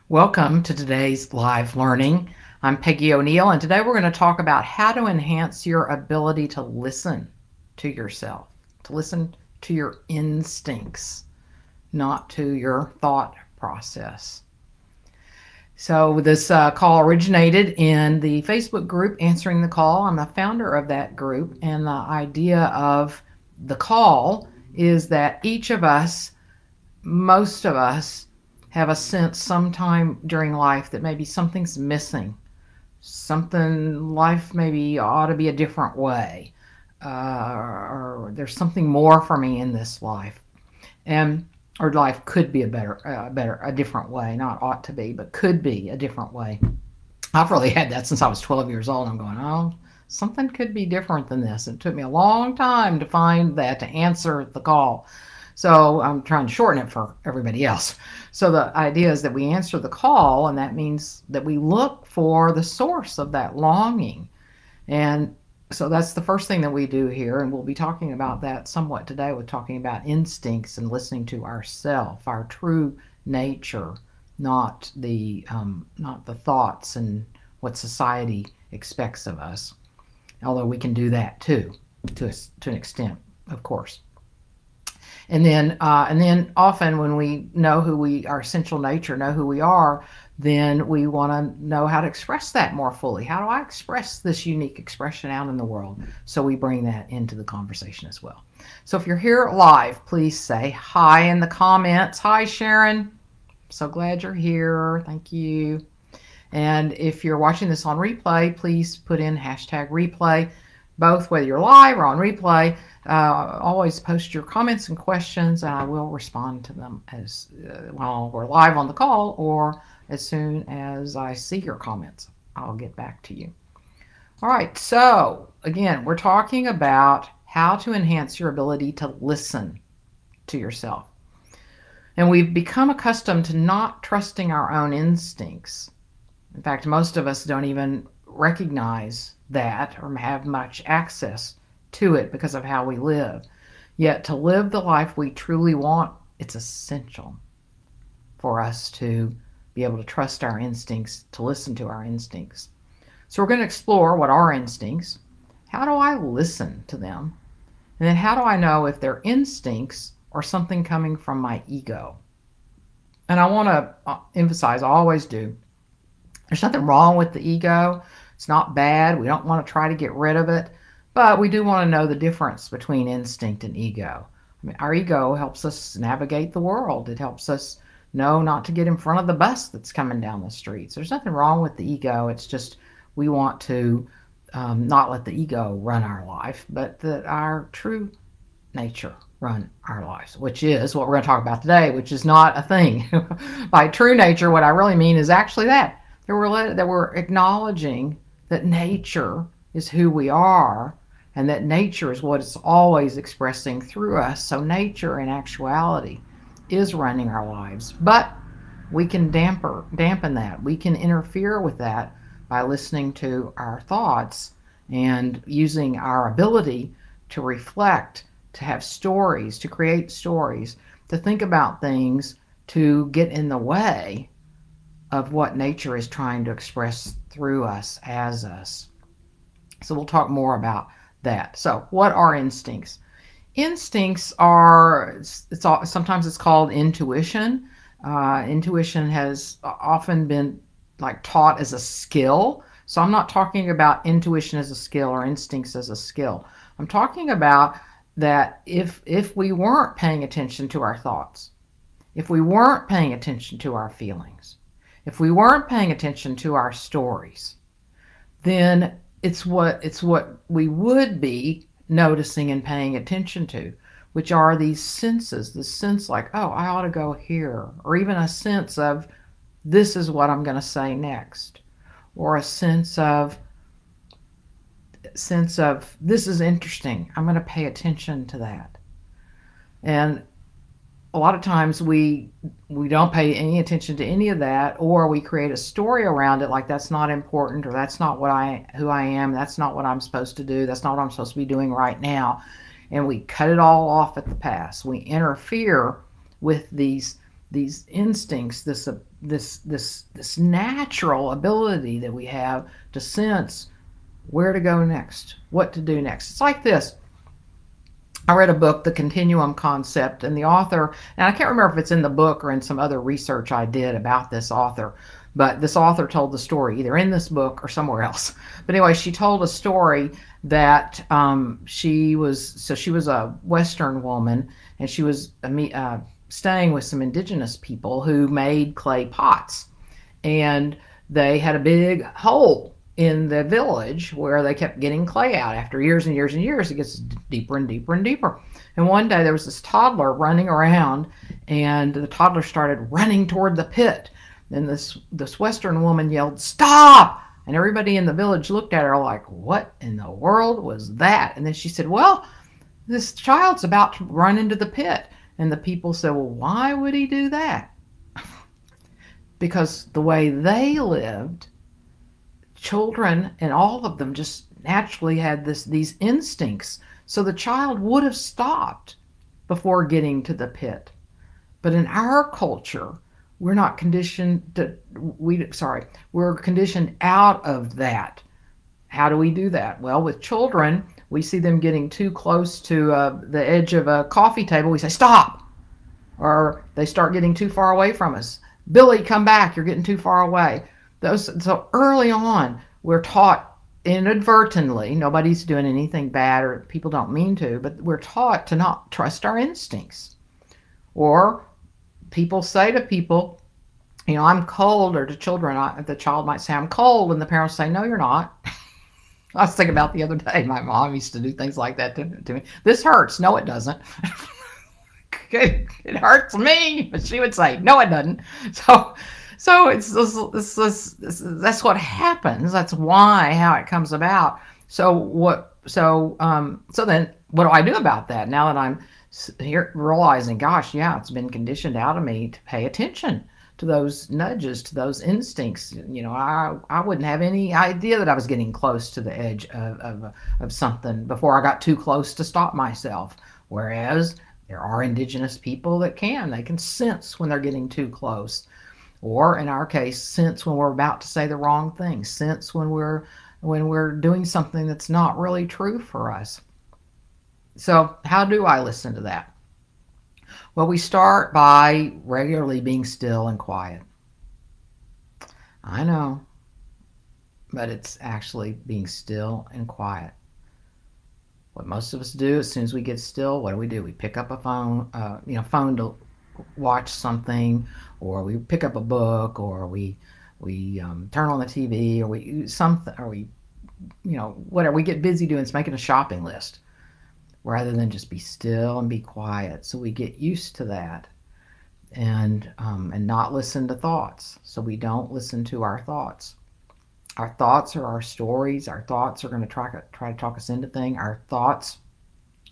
Welcome to today's live learning. I'm Peggy O'Neill, and today we're going to talk about how to enhance your ability to listen to yourself, to listen to your instincts, not to your thought process. So this call originated in the Facebook group Answering the Call. I'm the founder of that group, and the idea of the call is that each of us, most of us, have a sense sometime during life that maybe something's missing. Something, life maybe ought to be a different way. Or there's something more for me in this life. Or life could be a different way. Not ought to be, but could be a different way. I've really had that since I was 12 years old. I'm going, oh, something could be different than this. It took me a long time to find that, to answer the call. So I'm trying to shorten it for everybody else. So the idea is that we answer the call, and that means that we look for the source of that longing. And so that's the first thing that we do here, and we'll be talking about that somewhat today with talking about instincts and listening to ourself, our true nature, not the thoughts and what society expects of us. Although we can do that too, to an extent, of course. And then often when we know our essential nature, know who we are, then we want to know how to express that more fully. How do I express this unique expression out in the world? So we bring that into the conversation as well. So if you're here live, please say hi in the comments. Hi, Sharon. So glad you're here. Thank you. And if you're watching this on replay, please put in #replay, both whether you're live or on replay. Always post your comments and questions, and I will respond to them as while we're live on the call, or as soon as I see your comments, I'll get back to you. All right, so again, we're talking about how to enhance your ability to listen to yourself. And we've become accustomed to not trusting our own instincts. In fact, most of us don't even recognize that or have much access to it because of how we live. Yet to live the life we truly want, it's essential for us to be able to trust our instincts, to listen to our instincts. So we're going to explore what are instincts. How do I listen to them? And then how do I know if they're instincts or something coming from my ego? And I want to emphasize, I always do, there's nothing wrong with the ego. It's not bad. We don't want to try to get rid of it. But we do want to know the difference between instinct and ego. I mean, our ego helps us navigate the world. It helps us know not to get in front of the bus that's coming down the streets. There's nothing wrong with the ego. It's just we want to not let the ego run our life, but that our true nature run our lives, which is what we're going to talk about today, which is not a thing. By true nature, what I really mean is actually that we're acknowledging that nature is who we are, and that nature is what it's always expressing through us. So nature in actuality is running our lives, but we can dampen that. We can interfere with that by listening to our thoughts and using our ability to reflect, to have stories, to create stories, to think about things, to get in the way of what nature is trying to express through us, as us. So we'll talk more about that. So what are instincts? Instincts are, sometimes it's called intuition. Intuition has often been taught as a skill. So I'm not talking about intuition as a skill or instincts as a skill. I'm talking about that if we weren't paying attention to our thoughts, if we weren't paying attention to our feelings, if we weren't paying attention to our stories, then it's what we would be noticing and paying attention to, which are these senses, the sense like, oh, I ought to go here, or even a sense of this is what I'm going to say next, or a sense of this is interesting, I'm going to pay attention to that. And a lot of times we don't pay any attention to any of that, or we create a story around it like that's not important, or that's not who I am, that's not what I'm supposed to do, that's not what I'm supposed to be doing right now. And we cut it all off at the pass. We interfere with these these instincts, this natural ability that we have to sense where to go next, what to do next. It's like this. I read a book, The Continuum Concept, and the author, and I can't remember if it's in the book or in some other research I did about this author, but this author told the story either in this book or somewhere else. But anyway, she told a story that she was a Western woman, and she was staying with some indigenous people who made clay pots, and they had a big hole in the village where they kept getting clay out. After years and years and years, it gets deeper and deeper and deeper. And one day there was this toddler running around, and the toddler started running toward the pit. And this Western woman yelled, "Stop!" And everybody in the village looked at her like, what in the world was that? And then she said, well, this child's about to run into the pit. And the people said, well, why would he do that? Because the way they lived, children and all of them just naturally had these instincts. So the child would have stopped before getting to the pit. But in our culture, we're not conditioned to, we're conditioned out of that. How do we do that? Well, with children, we see them getting too close to the edge of a coffee table. We say, stop! Or they start getting too far away from us. Billy, come back, you're getting too far away. So early on, we're taught inadvertently, nobody's doing anything bad or people don't mean to, but we're taught to not trust our instincts. Or people say to people, you know, I'm cold, or to children, the child might say, I'm cold, and the parents say, no, you're not. I was thinking about the other day, my mom used to do things like that to me. This hurts. No, it doesn't. It hurts me, but she would say, no, it doesn't. So that's what happens. That's how it comes about. So then what do I do about that? Now that I'm here realizing, gosh, yeah, it's been conditioned out of me to pay attention to those nudges, to those instincts. You know, I wouldn't have any idea that I was getting close to the edge of something before I got too close to stop myself. Whereas there are indigenous people that they can sense when they're getting too close. Or in our case, sense when we're about to say the wrong thing, sense when we're doing something that's not really true for us. So how do I listen to that? Well, we start by regularly being still and quiet. I know, but it's actually being still and quiet. What most of us do, as soon as we get still, what do? We pick up a phone, phone to watch something, or we pick up a book, or we turn on the TV, or whatever. We get busy doing is making a shopping list, rather than just be still and be quiet. So we get used to that, and not listen to thoughts. So we don't listen to our thoughts. Our thoughts are our stories. Our thoughts are going to try to talk us into things. Our thoughts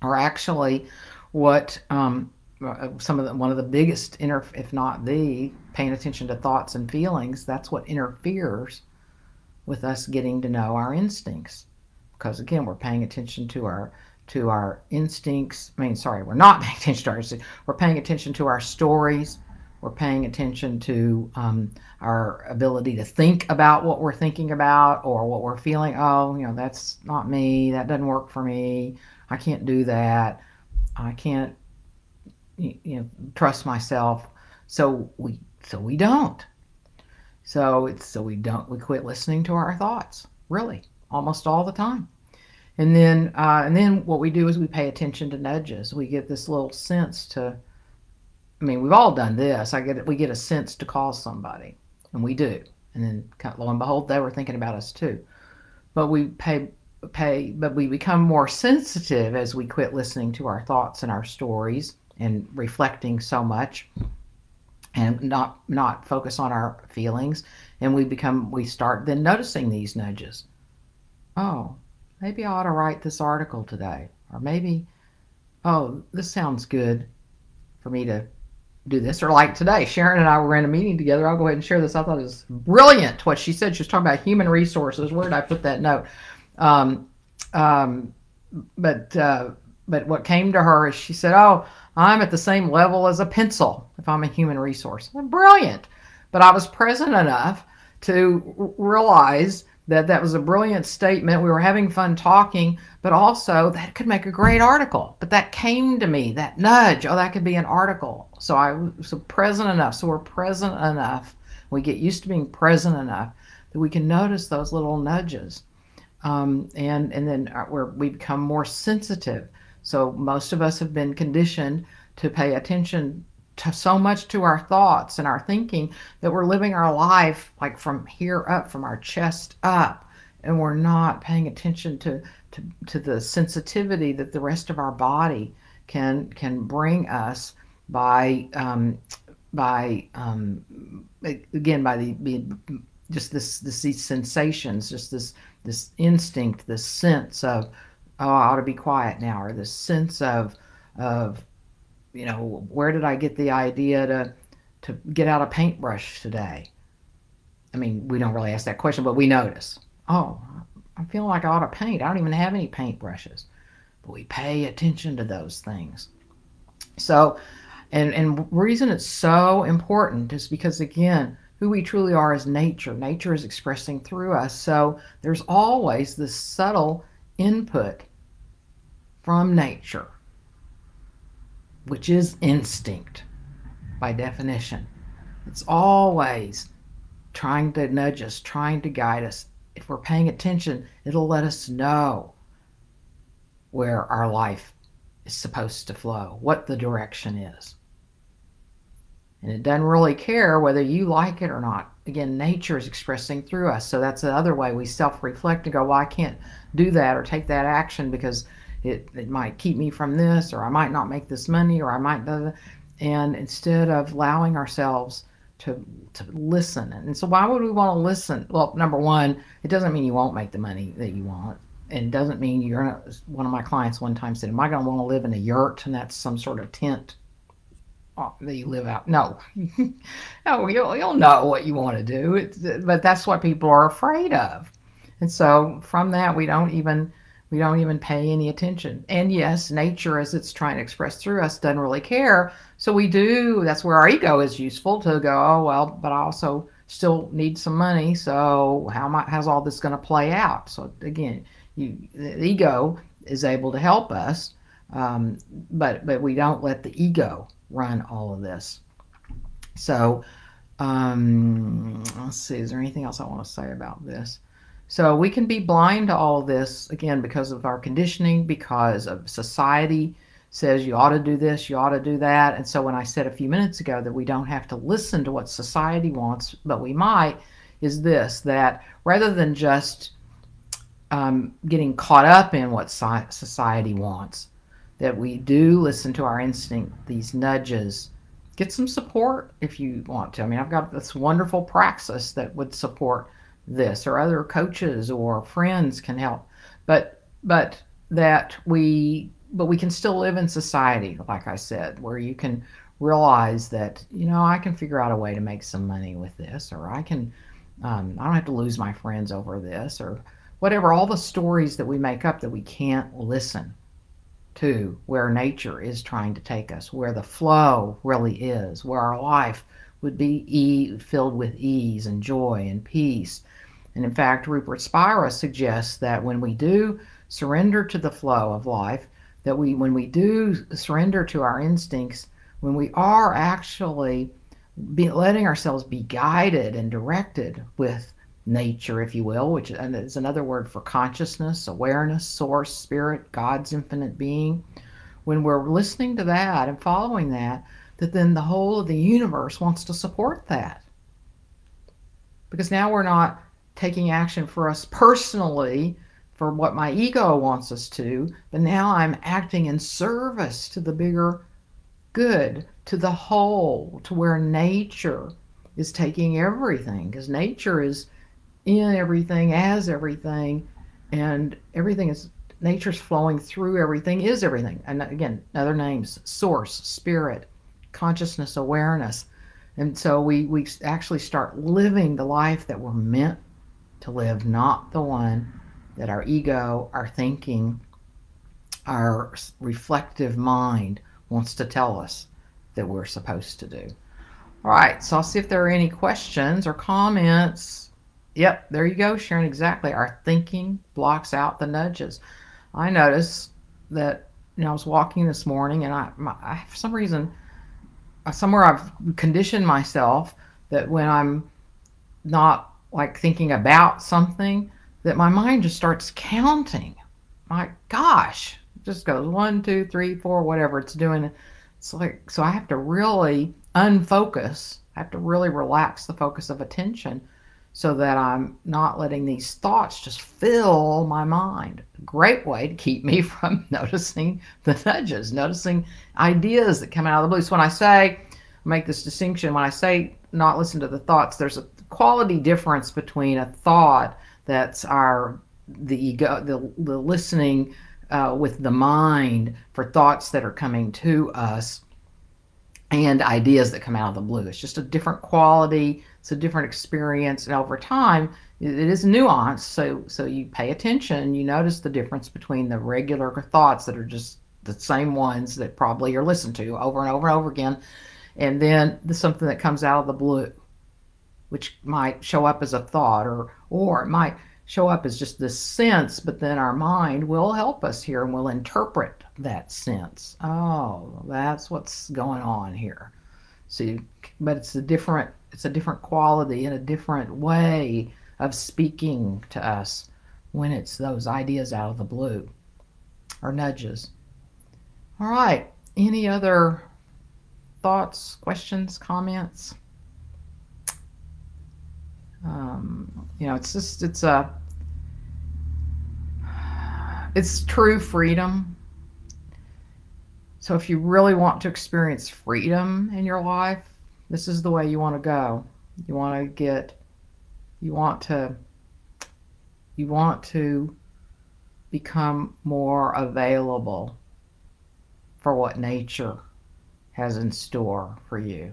are actually what one of the biggest, if not the, paying attention to thoughts and feelings. That's what interferes with us getting to know our instincts, because again, we're paying attention to our instincts. We're not paying attention to our instincts. We're paying attention to our stories. We're paying attention to our ability to think about what we're thinking about or what we're feeling. Oh, that's not me. That doesn't work for me. I can't do that. I can't, trust myself. So we don't. We quit listening to our thoughts, really, almost all the time. And then what we do is we pay attention to nudges. We get this little sense to, we've all done this. We get a sense to call somebody, and we do. And then lo and behold, they were thinking about us too. But we become more sensitive as we quit listening to our thoughts and our stories and reflecting so much, and not focus on our feelings. And we start then noticing these nudges. Oh, maybe I ought to write this article today. Or maybe, oh, this sounds good for me to do this. Or like today, Sharon and I were in a meeting together. I'll go ahead and share this. I thought it was brilliant what she said. She was talking about human resources. Where did I put that note? but what came to her is she said, "Oh, I'm at the same level as a pencil if I'm a human resource." Well, brilliant. But I was present enough to realize that that was a brilliant statement. We were having fun talking, but also that could make a great article. But that came to me, that nudge, oh, that could be an article. So I was present enough. So we're present enough. We get used to being present enough that we can notice those little nudges. And then we become more sensitive. So most of us have been conditioned to pay attention to so much to our thoughts and our thinking that we're living our life like from here up, from our chest up, and we're not paying attention to the sensitivity that the rest of our body can bring us by again by the just these sensations, just this instinct, this sense of, oh, I ought to be quiet now, or this sense of where did I get the idea to get out a paintbrush today? I mean, we don't really ask that question, but we notice, oh, I'm feeling like I ought to paint. I don't even have any paintbrushes. But we pay attention to those things. So, and reason it's so important is because, again, who we truly are is nature. Nature is expressing through us. So there's always this subtle input from nature, which is instinct by definition. It's always trying to nudge us, trying to guide us. If we're paying attention, it'll let us know where our life is supposed to flow, what the direction is. And it doesn't really care whether you like it or not. Again, nature is expressing through us. So that's the other way we self-reflect and go, well, I can't do that or take that action because it might keep me from this, or I might not make this money, or I might do that. And instead of allowing ourselves to listen. And so why would we want to listen? Well, number one, it doesn't mean you won't make the money that you want. And it doesn't mean you're not. One of my clients one time said, am I going to want to live in a yurt? And that's some sort of tent that you live out. No. No, you'll know what you want to do. But that's what people are afraid of. And so from that, we don't even pay any attention. And yes, nature, as it's trying to express through us, doesn't really care. So that's where our ego is useful to go, oh, well, but I also still need some money. So how's all this going to play out? So again, the ego is able to help us, but we don't let the ego run all of this. So let's see, is there anything else I want to say about this? So we can be blind to all of this, again, because of our conditioning, because of society says you ought to do this, you ought to do that. And so when I said a few minutes ago that we don't have to listen to what society wants, but we might, is this, that rather than just getting caught up in what society wants, that we do listen to our instinct, these nudges. Get some support if you want to. I mean, I've got this wonderful praxis that would support this, or other coaches or friends can help, but we can still live in society, like I said, where you can realize that, I can figure out a way to make some money with this, or I don't have to lose my friends over this, or whatever, all the stories that we make up that we can't listen to where nature is trying to take us, where the flow really is, where our life would be filled with ease and joy and peace. And in fact, Rupert Spira suggests that when we do surrender to the flow of life, that when we do surrender to our instincts, when we are actually letting ourselves be guided and directed with nature, if you will, which is another word for consciousness, awareness, source, spirit, God's infinite being, when we're listening to that and following that then the whole of the universe wants to support that. Because now we're not taking action for us personally, for what my ego wants us to, but now I'm acting in service to the bigger good, to the whole, to where nature is taking everything, because nature is in everything, as everything, and nature's flowing through everything, is everything. And again, other names, source, spirit, consciousness, awareness. And so we actually start living the life that we're meant to live, not the one that our ego, our thinking, our reflective mind wants to tell us that we're supposed to do. All right, so I'll see if there are any questions or comments. Yep, there you go, Sharon, exactly. Our thinking blocks out the nudges. I noticed that, I was walking this morning, and I for some reason, somewhere I've conditioned myself that when I'm not like thinking about something, that my mind just starts counting. My gosh, it just goes 1, 2, 3, 4, whatever it's doing. It's like, so I have to really unfocus. I have to really relax the focus of attention so that I'm not letting these thoughts just fill my mind. A great way to keep me from noticing the nudges, noticing ideas that come out of the blue. So when I say, make this distinction, when I say not listen to the thoughts, there's a quality difference between a thought that's the ego, the listening with the mind for thoughts that are coming to us, and ideas that come out of the blue. It's just a different quality. It's a different experience, and over time, it is nuanced. So you pay attention. You notice the difference between the regular thoughts that are just the same ones that probably you're listening to over and over and over again, and then something that comes out of the blue, which might show up as a thought, or it might show up as just this sense, but then our mind will help us here and will interpret that sense. Oh, that's what's going on here. See, but it's a different quality and a different way of speaking to us when it's those ideas out of the blue or nudges. All right, any other thoughts, questions, comments? It's true freedom. So if you really want to experience freedom in your life, this is the way you want to go. You want to become more available for what nature has in store for you.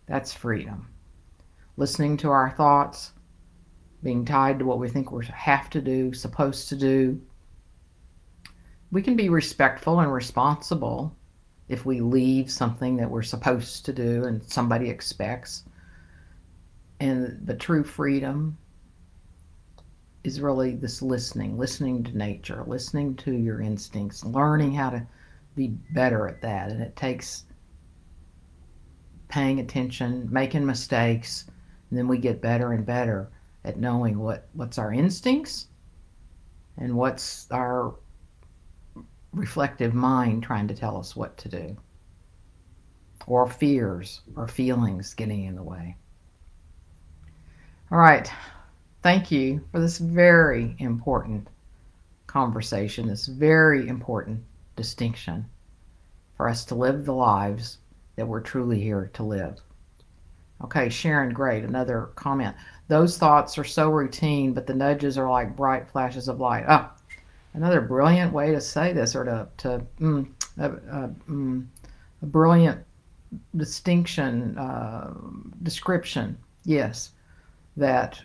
That's freedom. Listening to our thoughts, being tied to what we think we have to do, supposed to do. We can be respectful and responsible if we leave something that we're supposed to do and somebody expects. And the true freedom is really this listening to nature, listening to your instincts, learning how to be better at that. And it takes paying attention, making mistakes, and then we get better and better at knowing what's our instincts and what's our reflective mind trying to tell us what to do, or fears or feelings getting in the way. All right. Thank you for this very important conversation, this very important distinction for us to live the lives that we're truly here to live. Okay, Sharon, great. Another comment. Those thoughts are so routine, but the nudges are like bright flashes of light. Oh, another brilliant way to say this, or a brilliant description. Yes, that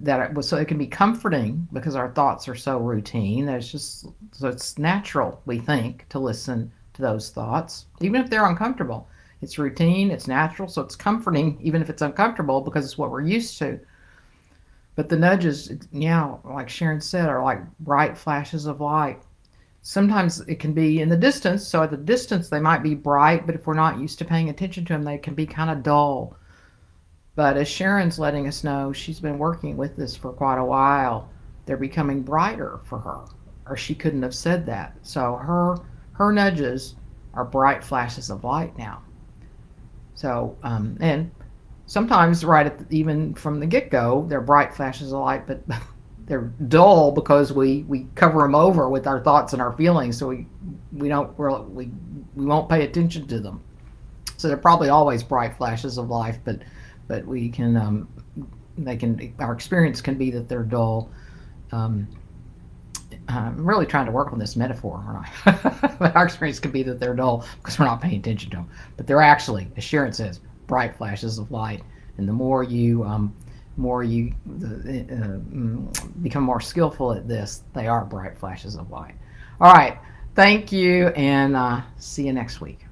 it was, so it can be comforting because our thoughts are so routine. So it's natural, we think, to listen to those thoughts, even if they're uncomfortable. It's routine, it's natural, so it's comforting, even if it's uncomfortable, because it's what we're used to. But the nudges, like Sharon said, are like bright flashes of light. Sometimes it can be in the distance, so at the distance they might be bright, but if we're not used to paying attention to them, they can be kind of dull. But as Sharon's letting us know, she's been working with this for quite a while. They're becoming brighter for her, or she couldn't have said that. So her nudges are bright flashes of light now. So, and sometimes even from the get-go, they're bright flashes of light, but they're dull because we cover them over with our thoughts and our feelings, so we won't pay attention to them. So they're probably always bright flashes of life, but we can our experience can be that they're dull. I'm really trying to work on this metaphor, aren't I? But our experience can be that they're dull because we're not paying attention to them. But they're actually, as Sharon says, bright flashes of light. And the more you become more skillful at this, they are bright flashes of light. All right. Thank you, and see you next week.